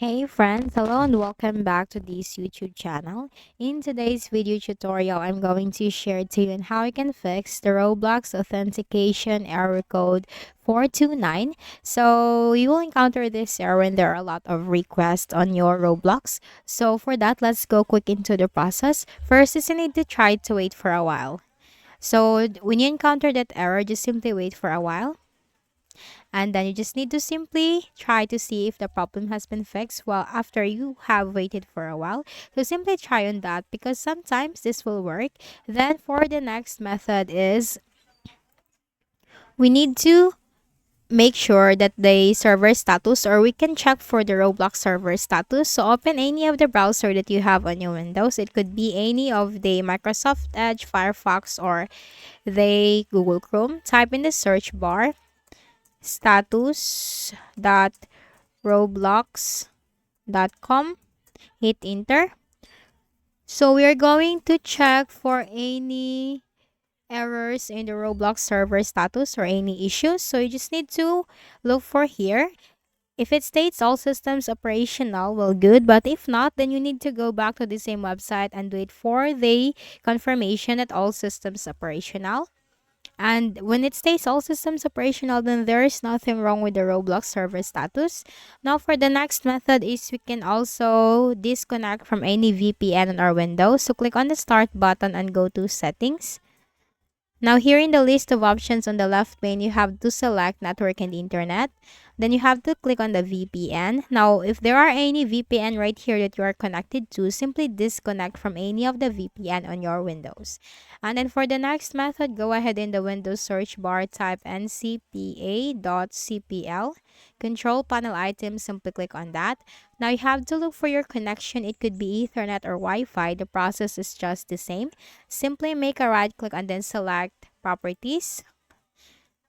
Hey friends, hello and welcome back to this YouTube channel. In today's video tutorial, I'm going to share to you on how you can fix the Roblox authentication error code 429. So you will encounter this error when there are a lot of requests on your Roblox. So for that, let's go quick into the process. First is you need to try to wait for a while. So when you encounter that error, just simply wait for a while, and then you just need to simply try to see if the problem has been fixed well after you have waited for a while. So simply try on that because sometimes this will work. Then for the next method is we need to make sure that the server status, or we can check for the Roblox server status. So open any of the browser that you have on your Windows. It could be any of the Microsoft Edge, Firefox, or the Google Chrome. Type in the search bar status.roblox.com, hit enter. So we are going to check for any errors in the Roblox server status or any issues. So you just need to look for here. If it states all systems operational, well, good. But if not, then you need to go back to the same website and wait for the confirmation that all systems operational. And when it stays all systems operational, then there is nothing wrong with the Roblox server status. Now for the next method is we can also disconnect from any VPN on our Windows. So click on the start button and go to settings. Now here in the list of options on the left pane, you have to select network and internet. Then you have to click on the VPN. Now if there are any VPN right here that you are connected to, simply disconnect from any of the VPN on your Windows. And then for the next method, go ahead in the Windows search bar, type ncpa.cpl. Control panel items, simply click on that. Now you have to look for your connection. It could be Ethernet or Wi-Fi. The process is just the same. Simply make a right click and then select properties.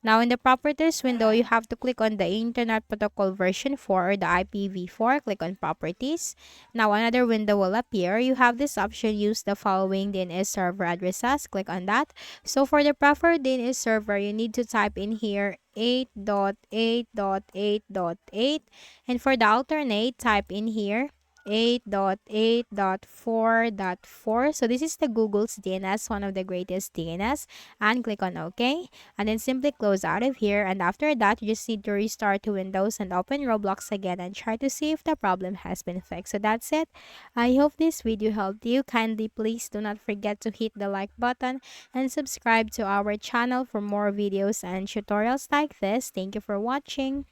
Now in the properties window, you have to click on the Internet Protocol version 4 or the IPv4. Click on properties. Now another window will appear. You have this option, use the following DNS server addresses. Click on that. So for the preferred DNS server, you need to type in here 8.8.8.8, and for the alternate, type in here 8.8.4.4. So this is the Google's DNS, one of the greatest DNS, and click on OK. And then simply close out of here, and after that you just need to restart to Windows and open Roblox again and try to see if the problem has been fixed. So that's it. I hope this video helped you. Kindly please do not forget to hit the like button and subscribe to our channel for more videos and tutorials like this. Thank you for watching.